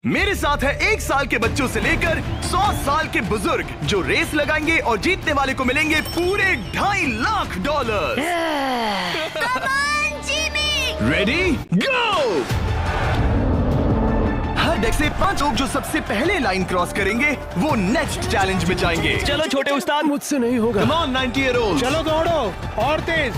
मेरे साथ है 1 साल के बच्चों से लेकर 100 साल के बुजुर्ग जो रेस लगाएंगे और जीतने वाले को मिलेंगे पूरे $2.5 लाख। Ready go. हर डेक से 5 लोग जो सबसे पहले लाइन क्रॉस करेंगे वो नेक्स्ट चैलेंज में जाएंगे। चलो छोटे उस्ताद, मुझसे नहीं होगा। Come on 90-year-old। चलो दौड़ो और तेज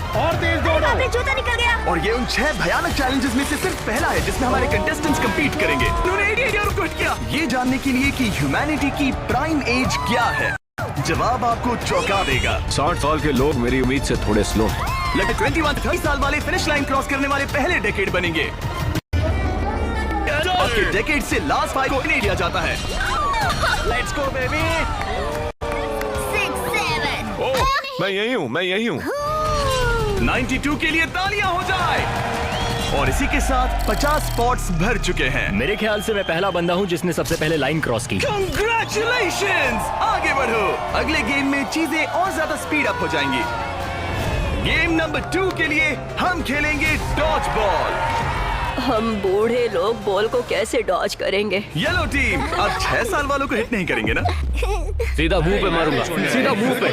दौड़ो। आपने जूता निकल गया। और ये उन 6 भयानक चैलेंजेस में से सिर्फ पहला है जिसमें हमारे कंटेस्टेंट्स compete करेंगे। उन्होंने 88 और क्विट किया ये जानने के लिए कि ह्यूमैनिटी की प्राइम एज क्या है। जवाब आपको चौंका देगा। 60 साल के लोग मेरी उम्मीद से थोड़े स्लो हैं। लगभग 21-30 साल वाले फिनिश लाइन क्रॉस करने वाले पहले डेकेड बनेंगे। आपके डेकेड से लास्ट 5 को इन्हें दिया जाता है। Let's go baby. 6, 7। ओह, मैं यही हूँ। 92 के लिए तालियां हो जाए। और इसी के साथ 50 स्पॉट्स भर चुके हैं। मेरे ख्याल से मैं पहला बंदा हूँ जिसने सबसे पहले लाइन क्रॉस की। Congratulations! आगे बढ़ो। अगले गेम में चीजें और ज्यादा स्पीड अप हो जाएंगी। गेम नंबर 2 के लिए हम खेलेंगे डॉज बॉल। हम बूढ़े लोग बॉल को कैसे डॉज करेंगे? येलो टीम अब 6 साल वालों को हिट नहीं करेंगे ना? सीधा मुंह पे मारूंगा, सीधा मुंह पे।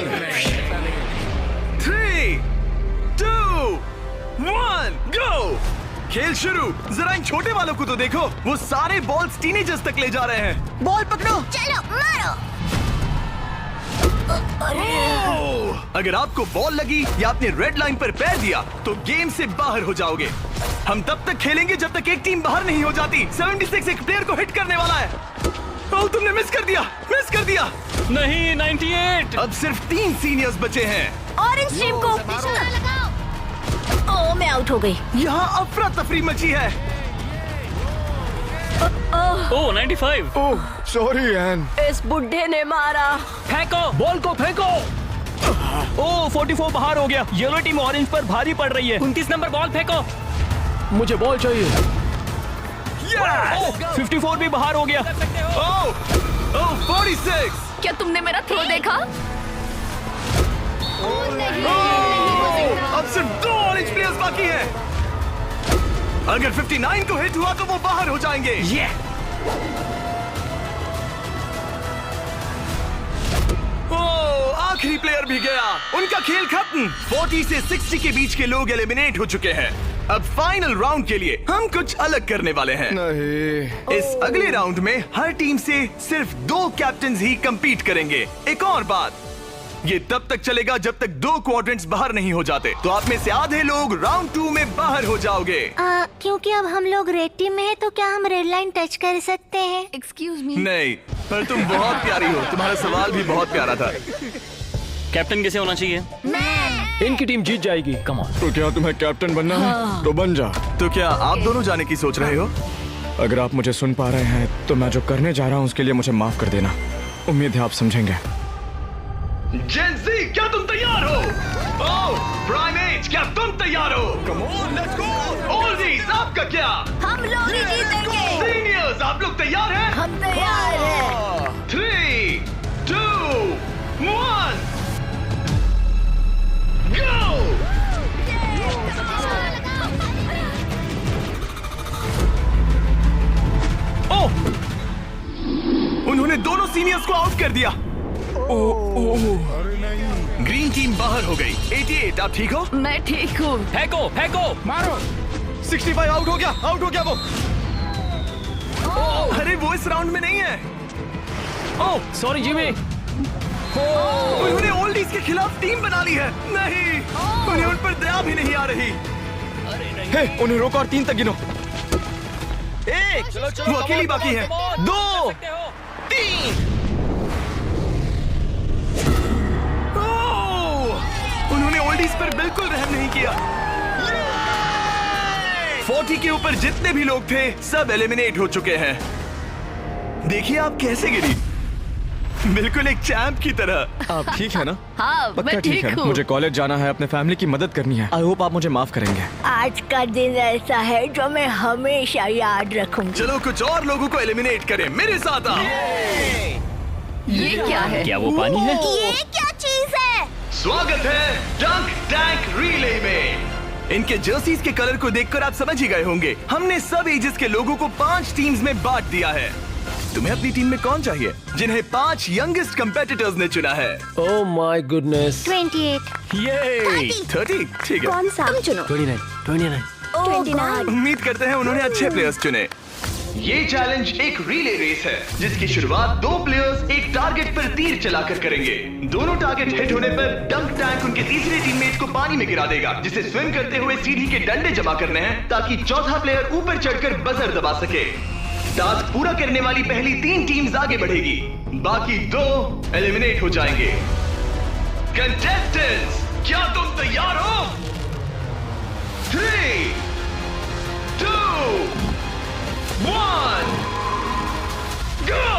3, 2, 1, गो। खेल शुरू। जरा इन छोटे वालों को तो देखो, वो सारे बॉल्स टीनेजर्स तक ले जा रहे हैं। बॉल पकड़ो। चलो मारो। अगर आपको बॉल लगी या आपने रेड लाइन पर पैर दिया तो गेम से बाहर हो जाओगे। हम तब तक खेलेंगे जब तक एक टीम बाहर नहीं हो जाती। 76 एक प्लेयर को हिट करने वाला है। ओह, तुमने मिस कर दिया। नहीं, 98। अब सिर्फ 3 सीनियर्स बचे हैं। ऑरेंज टीम को लगाओ। ओह, मैं आउट हो गई। यहाँ अफरा तफरी मची है। ओह, 95। ओह, सॉरी एन। इस बुढ़े ने मारा। फेंको, बॉल को फेंको। ओह, 44 बाहर हो गया। येलो टीम ऑरेंज पर भारी पड़ रही है। 29 नंबर बॉल फेंको। मुझे बॉल चाहिए। Yes! 54 भी बाहर हो गया। ओह, 46। क्या तुमने मेरा थ्रो देखा? अब सिर्फ 2 ऑरेंज प्लेयर्स बाकी हैं। अगर 59 को हिट हुआ तो वो बाहर हो जाएंगे। ओह, आखिरी प्लेयर भी गया। उनका खेल खत्म। 40 से 60 के बीच के लोग एलिमिनेट हो चुके हैं। अब फाइनल राउंड के लिए हम कुछ अलग करने वाले हैं। नहीं। इस अगले राउंड में हर टीम से सिर्फ 2 कैप्टन्स ही compete करेंगे। एक और बात, ये तब तक चलेगा जब तक 2 क्वाड्रेंट्स बाहर नहीं हो जाते। तो आप में से आधे लोग राउंड 2 में बाहर हो जाओगे। क्योंकि अब हम लोग रेड टीम में हैं, तो क्या हम रेड लाइन टच कर सकते हैं? Excuse me. नहीं, पर तुम बहुत प्यारी हो। तुम्हारा सवाल भी बहुत प्यारा था। कैप्टन कैसे होना चाहिए? इनकी टीम जीत जाएगी। Come on. तो क्या तुम्हें कैप्टन बनना है? तो बन जा। तो क्या आप दोनों जाने की सोच रहे हो? अगर आप मुझे सुन पा रहे हैं तो मैं जो करने जा रहा हूँ उसके लिए मुझे माफ कर देना। उम्मीद है आप समझेंगे। जेन ज़ी, क्या तुम तैयार हो? ओह, प्राइम एज, क्या तुम तैयार हो? Come on, let's go! Oldies, आपका क्या? हम लोग ही जीतेंगे। सीनियर्स, आप लोग तैयार हैं? हम तैयार हैं। 3, 2, 1, go! ओह! उन्होंने दोनों सीनियर्स को आउट कर दिया। ग्रीन टीम बाहर हो गई। 88, आप ठीक हो? मैं ठीक हूँ। फेंको। मारो। 65 आउट हो गया वो। अरे वो इस राउंड में नहीं है। ओह, सॉरी जिमी। उन्होंने ओल्डीज के खिलाफ टीम बना ली है। नहीं, उन्हें उन पर दया भी नहीं आ रही। हे, उन्हें रोको और 3 तक गिनो। 1, वो अकेली बाकी है। 2, 3। उन्होंने ओल्डीज पर बिल्कुल रहम नहीं किया। 40 के ऊपर जितने भी लोग थे सब एलिमिनेट हो चुके हैं। देखिए आप कैसे गिरी, बिल्कुल एक चैंप की तरह। आप ठीक है ना? हाँ, पक्का मैं ठीक है। हूँ। मुझे कॉलेज जाना है, अपने फैमिली की मदद करनी है। आई होप आप मुझे माफ करेंगे। आज का दिन ऐसा है जो मैं हमेशा याद रखूंगी। चलो कुछ और लोगों को एलिमिनेट करें। मेरे साथ आओ। ये क्या है? क्या वो पानी है? ये क्या चीज है? स्वागत है डंक टैंक रिले में। इनके जर्सीज के कलर को देखकर आप समझ ही गए होंगे। हमने सब एजेस के लोगों को 5 टीम्स में बांट दिया है। तुम्हें अपनी टीम में कौन चाहिए? जिन्हें 5 यंगेस्ट कंपेटिटर्स ने चुना है। Oh my goodness. 28। ये 30, ठीक है। कौन सा? तुम चुनो। 29। 29। उम्मीद करते हैं उन्होंने अच्छे प्लेयर्स चुने। ये चैलेंज एक रिले रेस है जिसकी शुरुआत 2 प्लेयर्स एक टारगेट पर तीर चलाकर करेंगे। दोनों टारगेट हिट होने पर डंक टैंक उनके तीसरे टीममेट को पानी में गिरा देगा, जिसे स्विम करते हुए सीढ़ी के डंडे जमा करने हैं ताकि चौथा प्लेयर ऊपर चढ़कर बजर दबा सके। टास्क पूरा करने वाली पहली 3 टीम्स आगे बढ़ेगी, बाकी 2 एलिमिनेट हो जाएंगे। कंटेस्टेंट्स, क्या तुम तैयार हो? 3, 2, 1, गो!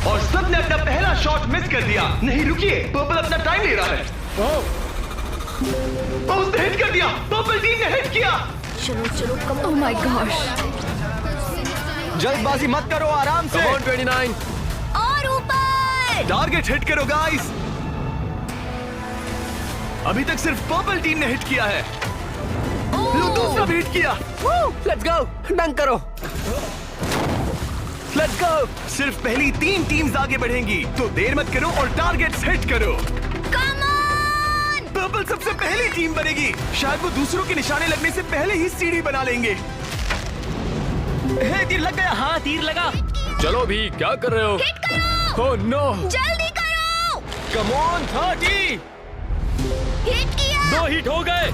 और सबने अपना पहला शॉट मिस कर दिया। नहीं रुकिए, पर्पल अपना टाइम ले रहा है। उसने हिट कर दिया। पर्पल टीम ने हिट किया। चलो चलो कम। Oh my gosh. जल्दबाजी मत करो, आराम से। Come on 29। और ऊपर। टारगेट हिट करो गाइस। अभी तक सिर्फ पर्पल टीम ने हिट किया है। लो, दूसरा भी हिट किया। लेट्स गो, डंक करो। Let's go. सिर्फ पहली 3 टीम्स आगे बढ़ेंगी, तो देर मत करो और टारगेट्स हिट करो। Come on. पर्पल सबसे पहली टीम बनेगी। शायद वो दूसरों के निशाने लगने से पहले ही सीढ़ी बना लेंगे। तीर लग गया। हाँ, तीर लगा। चलो भी, क्या कर रहे हो? हिट करो। Oh no. जल्दी करो। Come on 30। हिट किया। 2 हिट हो गए।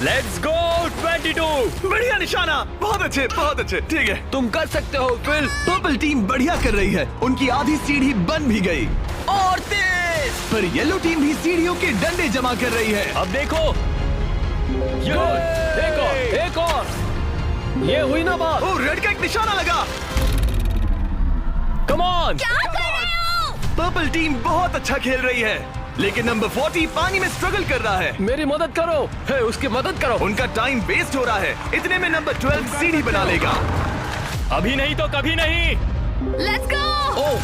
Let's go 22। बढ़िया निशाना। बहुत अच्छे, बहुत अच्छे। ठीक है, तुम कर सकते हो फिल। पर्पल टीम बढ़िया कर रही है। उनकी आधी सीढ़ी बन भी गई। और तेज। पर येलो टीम भी सीढ़ियों के डंडे जमा कर रही है। अब देखो। एक और। ये हुई ना बात। ओ, रेड का एक निशाना लगा। Come on. क्या कर रहे हो? पर्पल टीम बहुत अच्छा खेल रही है, लेकिन नंबर 40 पानी में स्ट्रगल कर रहा है। मेरी मदद करो। हे, उसकी मदद करो। उनका टाइम वेस्ट हो रहा है। इतने में नंबर 12 सीढ़ी बना लेगा। अभी नहीं तो कभी नहीं। Let's go. ओह,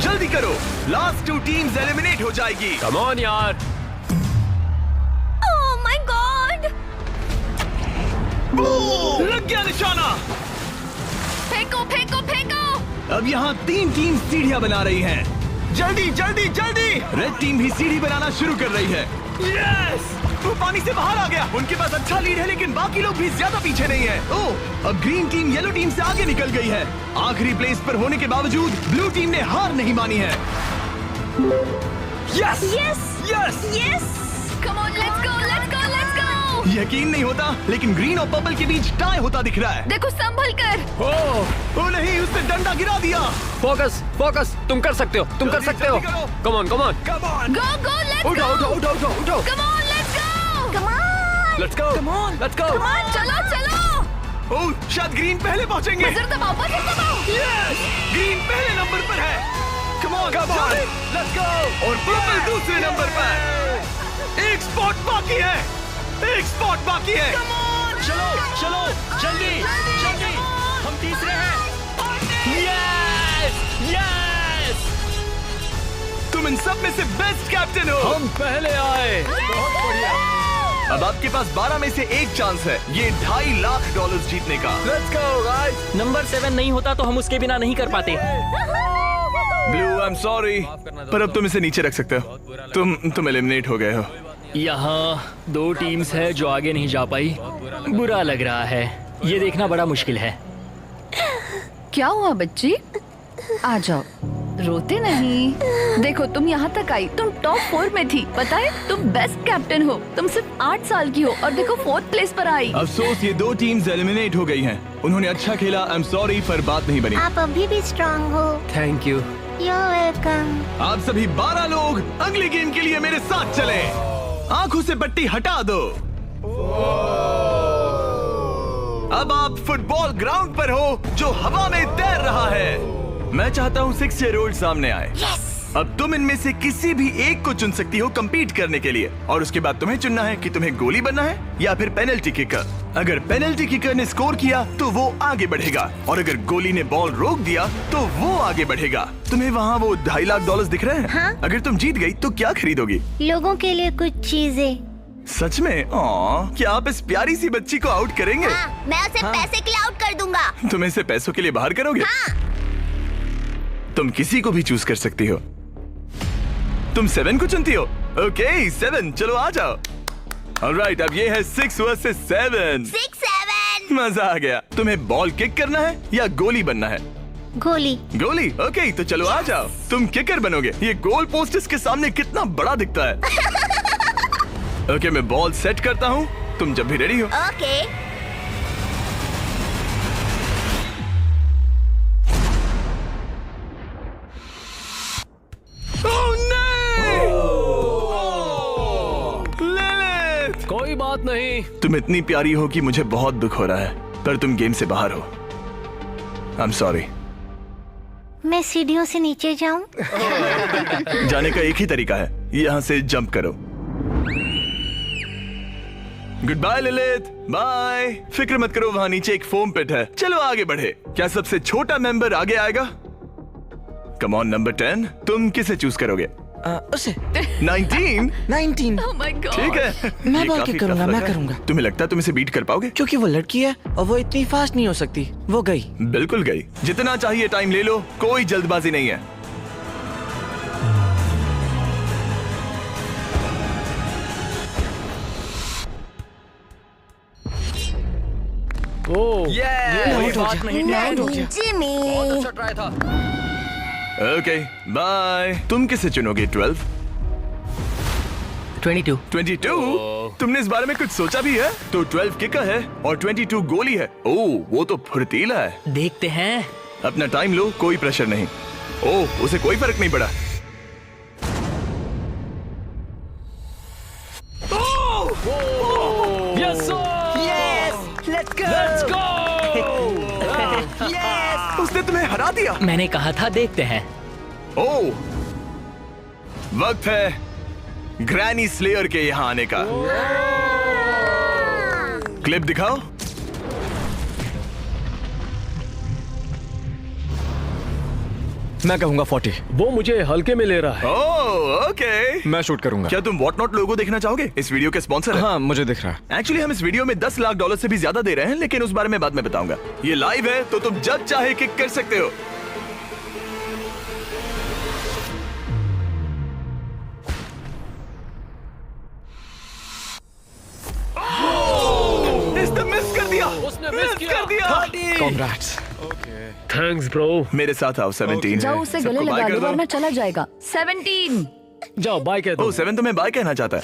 जल्दी करो, लास्ट 2 टीम्स एलिमिनेट हो जाएगी। कम ऑन यार। Oh my God. लग गया निशाना। फेंको फेंको फेंको। अब यहाँ 3 टीम सीढ़ियाँ बना रही हैं। जल्दी जल्दी जल्दी। रेड टीम भी सीढ़ी बनाना शुरू कर रही है। यस! वो पानी से बाहर आ गया। उनके पास अच्छा लीड है, लेकिन बाकी लोग भी ज्यादा पीछे नहीं है। ओह, अब ग्रीन टीम येलो टीम से आगे निकल गई है। आखिरी प्लेस पर होने के बावजूद ब्लू टीम ने हार नहीं मानी है। Yes! Yes yes! Yes. Come on, let's go let's go let's go. यकीन नहीं होता, लेकिन ग्रीन और पर्पल के बीच टाई होता दिख रहा है। देखो संभल कर। ओह नहीं, उसने डंडा गिरा दिया। फोकस फोकस, तुम कर सकते हो, तुम कर जल्दी, सकते हो। जल्दी करो। Come on come on. Come on. Go go let's उठो गो। उठो उठो उठो उठो। Come on let's go. Come on. Let's go. Come on. Let's go. Come on, चलो चलो। ओह, शायद ग्रीन पहले पहुंचेंगे। बजर दबाओ बजर दबाओ। यस! ग्रीन पहले नंबर पर है। Come on, let's go. और पर्पल दूसरे नंबर पर। एक स्पॉट बाकी है। एक स्पॉट बाकी है। चलो चलो जल्दी जल्दी। हम तीसरे हैं। Yes yes. तुम इन सब में से बेस्ट कैप्टन हो। हम पहले आए। बहुत बढ़िया। अब आपके पास 12 में से 1 चांस है ये $2.5 लाख जीतने का। Let's go guys. नंबर 7 नहीं होता तो हम उसके बिना नहीं कर पाते। ब्लू, आई एम सॉरी, पर अब तुम इसे नीचे रख सकते हो। तुम एलिमिनेट हो गए हो। यहाँ 2 टीम्स है जो आगे नहीं जा पाई। बुरा लग रहा है। ये देखना बड़ा मुश्किल है। क्या हुआ बच्ची? आ जाओ, रोते नहीं। देखो तुम यहाँ तक आई, तुम टॉप 4 में थी, पता है? तुम बेस्ट कैप्टन हो। तुम सिर्फ 8 साल की हो और देखो 4th प्लेस पर आई। अफसोस, ये 2 टीम्स एलिमिनेट हो गई हैं। उन्होंने अच्छा खेला, आई एम सॉरी, पर बात नहीं बनी। आप अभी भी स्ट्रांग हो। Thank you. You're welcome। आप सभी 12 लोग अगले गेम के लिए मेरे साथ चले। आंखों से पट्टी हटा दो। अब आप फुटबॉल ग्राउंड पर हो जो हवा में तैर रहा है। मैं चाहता हूँ 6 ईयर ओल्ड सामने आए। अब तुम इनमें से किसी भी एक को चुन सकती हो compete करने के लिए, और उसके बाद तुम्हें चुनना है कि तुम्हें गोली बनना है या फिर पेनल्टी किकर। अगर पेनल्टी किकर ने स्कोर किया तो वो आगे बढ़ेगा, और अगर गोली ने बॉल रोक दिया तो वो आगे बढ़ेगा। तुम्हें वहाँ वो $2.5 लाख दिख रहे हैं? हाँ। अगर तुम जीत गई तो क्या खरीदोगी? लोगों के लिए कुछ चीजें। सच में? क्या आप इस प्यारी सी बच्ची को आउट करेंगे? हाँ, मैं उसे पैसे के लिए आउट कर दूंगा। तुम इसे पैसों के लिए बाहर करोगे? हाँ। तुम किसी को भी चूज कर सकती हो। तुम 7 को चुनती हो? ओके 7, चलो आ जाओ। ऑलराइट, अब ये है 6 वर्सेस 7। 6-7। मजा आ गया। तुम्हें बॉल किक करना है या गोली बनना है? गोली। गोली? ओके, तो चलो आ जाओ। तुम किकर बनोगे। ये गोल पोस्ट इसके सामने कितना बड़ा दिखता है। ओके, मैं बॉल सेट करता हूँ, तुम जब भी रेडी हो। ओके। लिलिथ! कोई बात नहीं। तुम इतनी प्यारी हो कि मुझे बहुत दुख हो रहा है, पर तुम गेम से बाहर हो। I am sorry. मैं सीढ़ियों से नीचे जाऊं? जाने का एक ही तरीका है, यहाँ से जंप करो। Good bye Lilith, bye. फिक्र मत करो, वहाँ नीचे एक फोम पिट है। चलो आगे बढ़े। क्या सबसे छोटा मेंबर आगे आएगा? कम ऑन नंबर 10, तुम किसे चूज करोगे? उसे 19? 19। Oh my God. ठीक है, मैं ये बॉल काफी किक करूंगा, tough लग मैं रहा है। करूंगा। तुम्हें लगता है तुम इसे बीट कर पाओगे? क्योंकि वो लड़की है और वो इतनी फास्ट नहीं हो सकती। वो गई। बिल्कुल गई। जितना चाहिए टाइम ले लो, कोई जल्दबाजी नहीं है। ओह, ये आउट हो बात गया। नहीं। आउट हो गया। जिमी। बहुत अच्छा ट्राई था। Okay bye. तुम किसे चुनोगे? 12? 22। 22? तुमने इस बारे में कुछ सोचा भी है? तो 12 किकर है और 22 गोली है। ओह, वो तो फुर्तीला है। देखते हैं। अपना टाइम लो, कोई प्रेशर नहीं। ओह, उसे कोई फर्क नहीं पड़ा। Yes let's let's go. उसने तुम्हें हरा दिया। मैंने कहा था देखते हैं। ओह, वक्त है ग्रैनी स्लेयर के यहाँ आने का। क्लिप दिखाओ। मैं कहूंगा 40। वो मुझे हल्के में ले रहा है। Oh okay. मैं शूट करूंगा। क्या तुम व्हाट नॉट लोगो देखना चाहोगे? इस वीडियो के स्पॉन्सर है। हाँ, मुझे दिख रहा है। एक्चुअली हम इस वीडियो में $10 लाख से भी ज्यादा दे रहे हैं, लेकिन उस बारे में बाद में बताऊंगा। ये लाइव है तो तुम जब चाहे किक कर सकते हो। इसने मिस कर दिया। उसने मिस किया। कर दिया। Congrats। Thanks bro. मेरे साथ आओ। 17 जाओ है। उसे सबको गले बाय लगा कर लो दो। वरना चला जाएगा। 17। जाओ बाय कह दो। ओह, 7 तुम्हें बाय कहना चाहता है।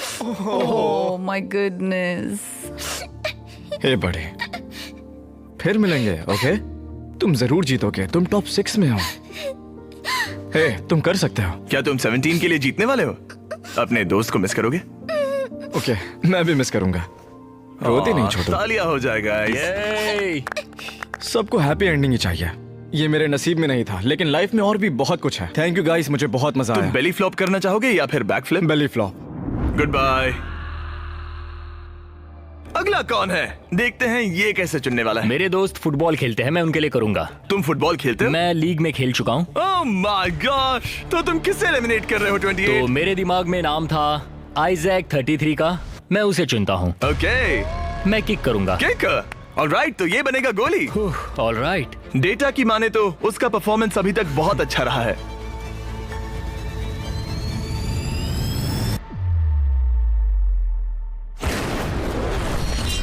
Oh my goodness. हे बड़े, फिर मिलेंगे। ओके, तुम जरूर जीतोगे। तुम टॉप 6 में हो। हे, तुम कर सकते हो। क्या तुम 17 के लिए जीतने वाले हो? अपने दोस्त को मिस करोगे? ओके, मैं भी मिस करूंगा। रोते नहीं छोड़ो। तालियां हो जाएगा। ये सबको हैप्पी एंडिंग ही चाहिए। ये मेरे नसीब में नहीं था, लेकिन लाइफ में और भी बहुत कुछ है। थैंक यू गाइस, मुझे बहुत मजा तुम आया। बेली फ्लॉप करना चाहोगे या फिर back flip? Belly flop. Good bye. अगला कौन है? देखते हैं ये कैसे चुनने वाला है। मेरे दोस्त फुटबॉल खेलते हैं, मैं उनके लिए करूंगा। तुम फुटबॉल खेलते हो? मैं लीग में खेल चुका हूँ। ओह माय गॉश, तो तुम किसे एलिमिनेट कर रहे हो? 28? तो मेरे दिमाग में नाम था आइजैक 33 का। मैं उसे चुनता हूँ। ओके, मैं किक करूंगा। किक। ऑलराइट, तो ये बनेगा गोली। ऑलराइट। डेटा की माने तो उसका परफॉर्मेंस अभी तक बहुत अच्छा रहा है।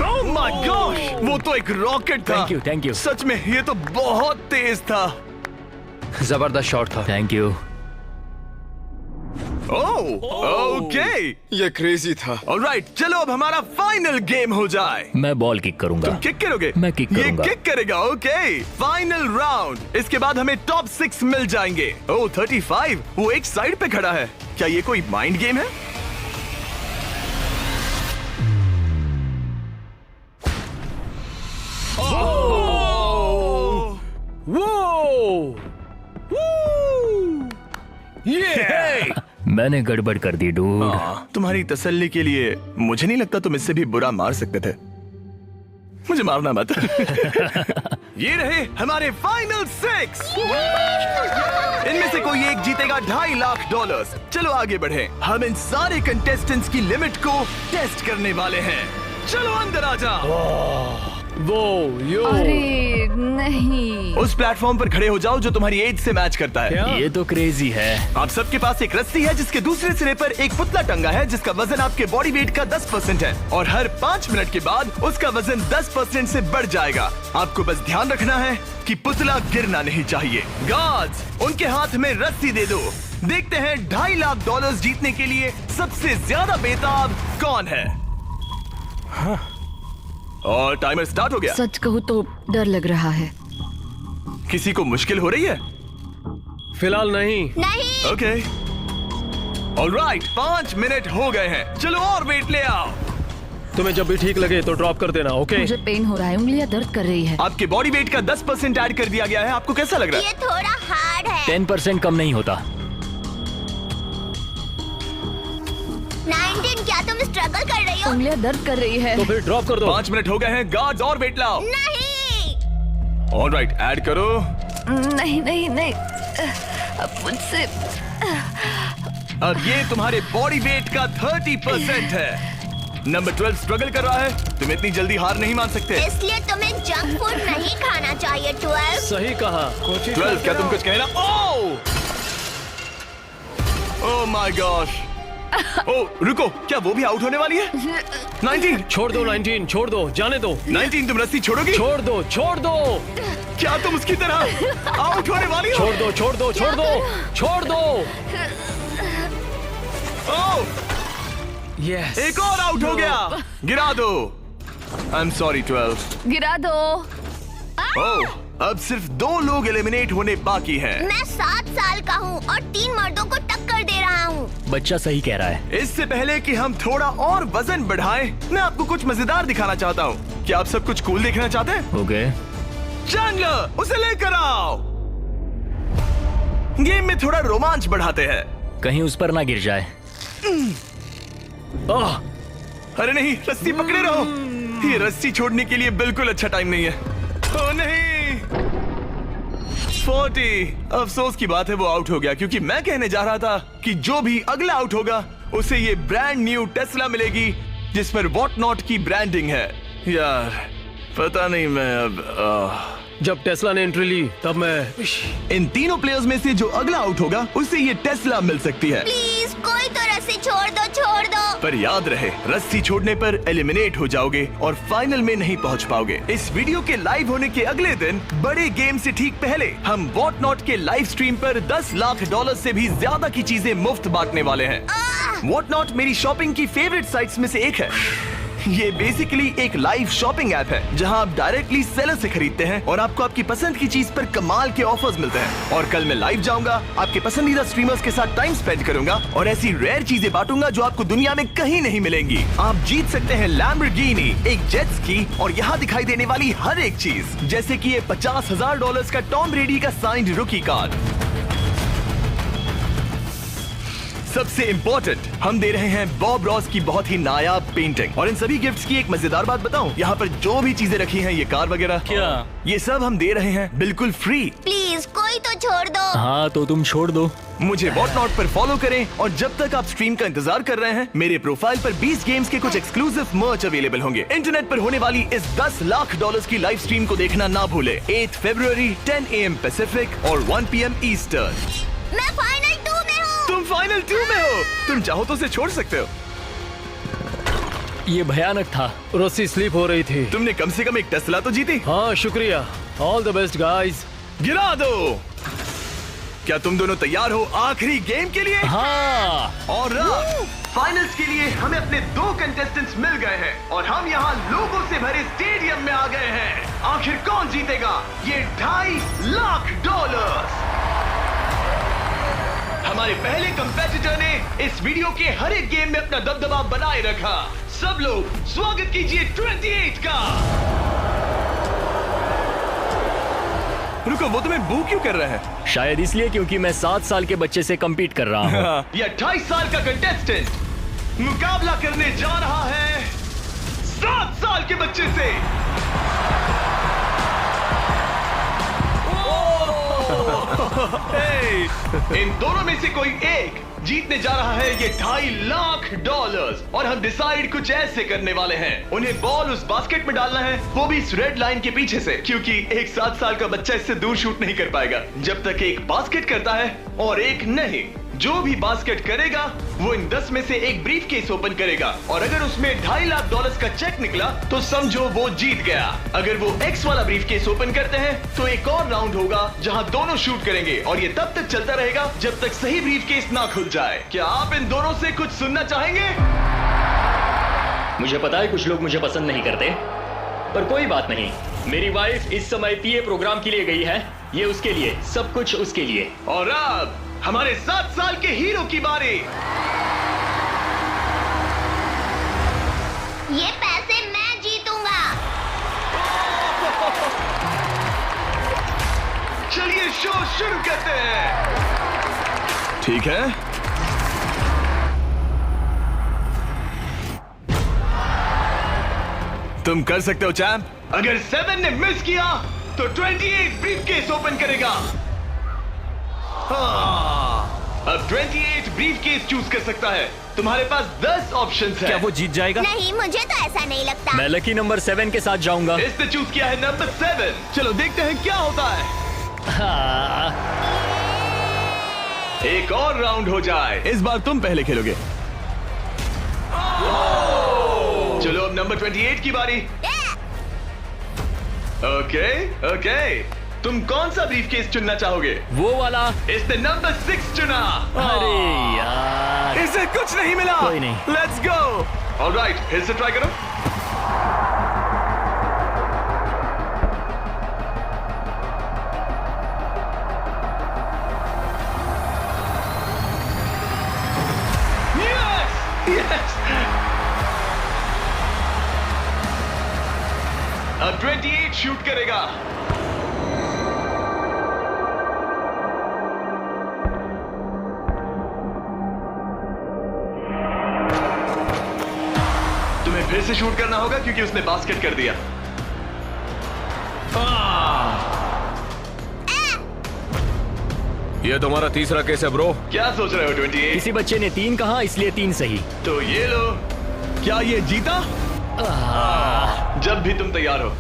ओह माय गॉश, वो तो एक रॉकेट था। Thank you. सच में ये तो बहुत तेज था। जबरदस्त शॉट था। Thank you. ओह ओके, ये क्रेजी था। ऑलराइट, चलो अब हमारा फाइनल गेम हो जाए। मैं बॉल किक करूंगा। तुम किक करोगे? मैं किक करूंगा। ये किक करेगा। Okay, final round. इसके बाद हमें टॉप 6 मिल जाएंगे। ओह 35, वो एक साइड पे खड़ा है। क्या ये कोई माइंड गेम है? वो ये मैंने गड़बड़ कर दी डूड। तुम्हारी तसल्ली के लिए मुझे नहीं लगता तुम इससे भी बुरा मार सकते थे। मुझे मारना मत। ये रहे हमारे फाइनल 6। इनमें से कोई एक जीतेगा $2.5 लाख। चलो आगे बढ़े। हम इन सारे कंटेस्टेंट्स की लिमिट को टेस्ट करने वाले हैं। चलो अंदर आ जाओ। वो यो अरे नहीं। उस प्लेटफॉर्म पर खड़े हो जाओ जो तुम्हारी एज से मैच करता है। क्या? ये तो क्रेजी है। आप सबके पास एक रस्सी है जिसके दूसरे सिरे पर एक पुतला टंगा है जिसका वजन आपके बॉडी वेट का 10% है और हर 5 मिनट के बाद उसका वजन 10% से बढ़ जाएगा। आपको बस ध्यान रखना है कि पुतला गिरना नहीं चाहिए। गार्ड्स, उनके हाथ में रस्सी दे दो। देखते हैं $2.5 लाख जीतने के लिए सबसे ज्यादा बेताब कौन है। और टाइमर स्टार्ट हो गया। सच कहूँ तो डर लग रहा है। किसी को मुश्किल हो रही है? फिलहाल नहीं। नहीं। ओके ऑलराइट, 5 मिनट हो गए हैं। चलो और वेट ले आओ। तुम्हें जब भी ठीक लगे तो ड्रॉप कर देना। ओके मुझे पेन हो रहा है, उंगलियां दर्द कर रही है। आपके बॉडी वेट का 10% ऐड कर दिया गया है। आपको कैसा लग रहा है? ये थोड़ा हार्ड है। 10% कम नहीं होता। 19, क्या तुम स्ट्रगल कर रही हो? उंगलियां दर्द कर रही है। तो फिर ड्रॉप कर दो। 5 मिनट हो गए हैं। गार्ड्स और वेट लाओ। नहीं। ऑलराइट, ऐड करो। नहीं नहीं नहीं, अब मुझसे अब ये तुम्हारे बॉडी वेट का 30% है। नंबर 12 स्ट्रगल कर रहा है। तुम इतनी जल्दी हार नहीं मान सकते। इसलिए तुम्हें जंक फूड नहीं खाना चाहिए। 12। सही कहा। 12, क्या तुम कुछ कहना? Oh my gosh. ओह रुको, क्या वो भी आउट होने वाली है? 19, छोड़ दो 19, छोड़ दो, जाने दो। 19, तुम रस्सी छोड़ोगी? छोड़ दो, छोड़ दो, क्या तुम उसकी तरह आउट होने वाली हो? छोड़ दो, छोड़ दो, छोड़ दो, छोड़ दो। ओह, यस। एक और आउट हो गया। गिरा दो। I am sorry 12। गिरा दो। ओह, अब सिर्फ 2 लोग एलिमिनेट होने बाकी हैं। मैं 7 साल का हूँ और 3 मर्दों को टक्कर दे रहा हूँ। बच्चा सही कह रहा है। इससे पहले कि हम थोड़ा और वजन बढ़ाएं, मैं आपको कुछ मजेदार दिखाना चाहता हूँ। क्या आप सब कुछ कूल देखना चाहते हैं? ओके। चैंडलर, उसे लेकर आओ। गेम में थोड़ा रोमांच बढ़ाते हैं। कहीं उस पर ना गिर जाए। आह, अरे नहीं, रस्सी पकड़े रहो। ये रस्सी छोड़ने के लिए बिल्कुल अच्छा टाइम नहीं है। ओह नहीं, 40। अफसोस की बात है वो आउट हो गया, क्योंकि मैं कहने जा रहा था कि जो भी अगला आउट होगा उसे ये ब्रांड न्यू टेस्ला मिलेगी जिस पर वॉट नॉट की ब्रांडिंग है। यार पता नहीं, मैं अब जब टेस्ला ने एंट्री ली तब मैं इन तीनों प्लेयर्स में से जो अगला आउट होगा उसे ये टेस्ला मिल सकती है। प्लीज कोई तो रस्सी छोड़ दो, छोड़ दो। पर याद रहे, रस्सी छोड़ने पर एलिमिनेट हो जाओगे और फाइनल में नहीं पहुंच पाओगे। इस वीडियो के लाइव होने के अगले दिन, बड़े गेम से ठीक पहले, हम वॉट नॉट के लाइव स्ट्रीम पर $10 लाख से भी ज्यादा की चीजें मुफ्त बांटने वाले हैं। वॉट नॉट मेरी शॉपिंग की फेवरेट साइट्स में से एक है। ये बेसिकली एक लाइव शॉपिंग ऐप है जहां आप डायरेक्टली सेलर से खरीदते हैं और आपको आपकी पसंद की चीज पर कमाल के ऑफर्स मिलते हैं। और कल मैं लाइव जाऊंगा, आपके पसंदीदा स्ट्रीमर्स के साथ टाइम स्पेंड करूंगा और ऐसी रेयर चीजें बांटूंगा जो आपको दुनिया में कहीं नहीं मिलेंगी। आप जीत सकते हैं लैम्बोर्गिनी, एक जेट स्की और यहाँ दिखाई देने वाली हर एक चीज, जैसे कि ये $50,000 का टॉम ब्रेडी का साइंड रुकी कार्ड। सबसे इम्पोर्टेंट, हम दे रहे हैं बॉब रॉस की बहुत ही नायाब पेंटिंग। और इन सभी गिफ्ट्स की एक मजेदार बात बताऊं, यहाँ पर जो भी चीजें रखी हैं, ये कार वगैरह, क्या ये सब हम दे रहे हैं बिल्कुल फ्री। प्लीज कोई तो छोड़ दो। हाँ तो तुम छोड़ दो। मुझे वॉट नॉट पर फॉलो करें और जब तक आप स्ट्रीम का इंतजार कर रहे हैं, मेरे प्रोफाइल पर 20 गेम्स के कुछ एक्सक्लूसिव मर्च अवेलेबल होंगे। इंटरनेट पर होने वाली इस $10 लाख की लाइव स्ट्रीम को देखना ना भूले। 8 फरवरी 10 AM पैसिफिक और 1 PM ईस्टर्न। मैं फाइनल 2 में हूँ। तुम फाइनल 2 में हो। तुम चाहो तो उसे छोड़ सकते हो। ये भयानक था। रस्सी स्लिप हो रही थी। तुमने कम से कम एक टेस्ला तो जीती। हाँ शुक्रिया। All the best guys. गिरा दो। क्या तुम दोनों तैयार हो आखिरी गेम के लिए? हाँ। और फाइनल्स के लिए हमें अपने 2 कंटेस्टेंट्स मिल गए हैं और हम यहाँ लोगों से भरे स्टेडियम में आ गए हैं। आखिर कौन जीतेगा ये $2.5 लाख? हमारे पहले कंपेटिटर ने इस वीडियो के हर एक गेम में अपना दबदबा बनाए रखा। सब लोग स्वागत कीजिए 28 का। रुको, वो तुम्हें बू क्यों कर रहा है? शायद इसलिए क्योंकि मैं 7 साल के बच्चे से कम्पीट कर रहा हूँ। ये 28 साल का कंटेस्टेंट मुकाबला करने जा रहा है 7 साल के बच्चे से। इन दोनों में से कोई एक जीतने जा रहा है ये $2.5 लाख। और हम डिसाइड कुछ ऐसे करने वाले हैं, उन्हें बॉल उस बास्केट में डालना है, वो भी इस रेड लाइन के पीछे से, क्योंकि एक 7 साल का बच्चा इससे दूर शूट नहीं कर पाएगा जब तक एक बास्केट करता है और एक नहीं। जो भी बास्केट करेगा वो इन 10 में से एक ब्रीफ केस ओपन करेगा, और अगर उसमें $2.5 लाख का चेक निकला तो समझो वो जीत गया। अगर वो X वाला ब्रीफ केस ओपन करते हैं तो एक और राउंड होगा जहां दोनों शूट करेंगे, और ये तब तक चलता रहेगा जब तक सही ब्रीफ केस ना खुल जाए। क्या आप इन दोनों से कुछ सुनना चाहेंगे? मुझे पता है कुछ लोग मुझे पसंद नहीं करते, पर कोई बात नहीं। मेरी वाइफ इस समय पीए प्रोग्राम के लिए गई है, ये उसके लिए, सब कुछ उसके लिए। और अब हमारे 7 साल के हीरो की बारी। ये पैसे मैं जीतूंगा। चलिए शो शुरू करते हैं। ठीक है, तुम कर सकते हो चैंप। अगर 7 ने मिस किया तो 28 ब्रीफकेस ओपन करेगा। अब 28 ब्रीफकेस चूज कर सकता है। तुम्हारे पास 10 ऑप्शंस हैं। क्या वो जीत जाएगा? नहीं, मुझे तो ऐसा नहीं लगता। मैं लकी नंबर 7 के साथ जाऊंगा। इसने चूज किया है नंबर 7। चलो देखते हैं क्या होता है। एक और राउंड हो जाए। इस बार तुम पहले खेलोगे। चलो अब नंबर 28 की बारी। ओके ओके, तुम कौन सा ब्रीफकेस चुनना चाहोगे? वो वाला। इसने नंबर 6 चुना। अरे यार, इसे कुछ नहीं मिला। कोई नहीं। Let's go. ऑलराइट, फिर से ट्राई करो। यस, अब 28 शूट करेगा। तुम्हें फिर से शूट करना होगा क्योंकि उसने बास्केट कर दिया। ये तुम्हारा तीसरा केस है ब्रो। क्या सोच रहे हो 28? किसी बच्चे ने 3 कहा, इसलिए 3 सही। तो ये लो। क्या ये जीता? जब भी तुम तैयार हो।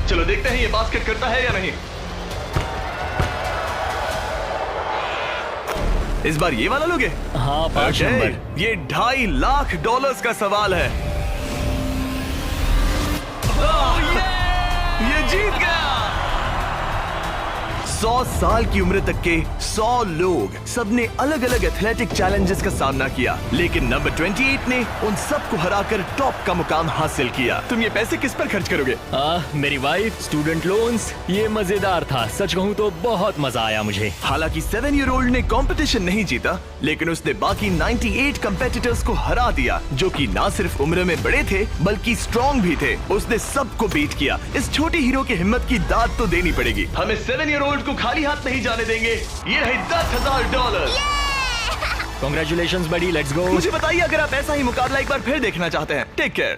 चलो देखते हैं ये बास्केट करता है या नहीं। इस बार ये वाला लोगे? हाँ, 5 Okay, नंबर। ये $2.5 लाख का सवाल है। ये जीत गया। 100 साल की उम्र तक के 100 लोग, सबने अलग अलग एथलेटिक चैलेंजेस का सामना किया, लेकिन नंबर 28 ने उन सबको हराकर टॉप का मुकाम हासिल किया। तुम ये पैसे किस पर खर्च करोगे? मेरी वाइफ, स्टूडेंट लोन्स। ये मजेदार था, सच कहूँ तो बहुत मजा आया मुझे। हालांकि 7-year-old ने कंपटीशन नहीं जीता, लेकिन उसने बाकी 98 कंपेटिटर्स को हरा दिया, जो कि ना सिर्फ उम्र में बड़े थे बल्कि स्ट्रॉन्ग भी थे। उसने सबको बीट किया। इस छोटे हीरो की हिम्मत की दाद तो देनी पड़ेगी। हमें 7-year-old को खाली हाथ नहीं जाने देंगे। ये रहे $10,000। Congratulations buddy, let's go। मुझे बताइए अगर आप ऐसा ही मुकाबला एक बार फिर देखना चाहते हैं। Take care.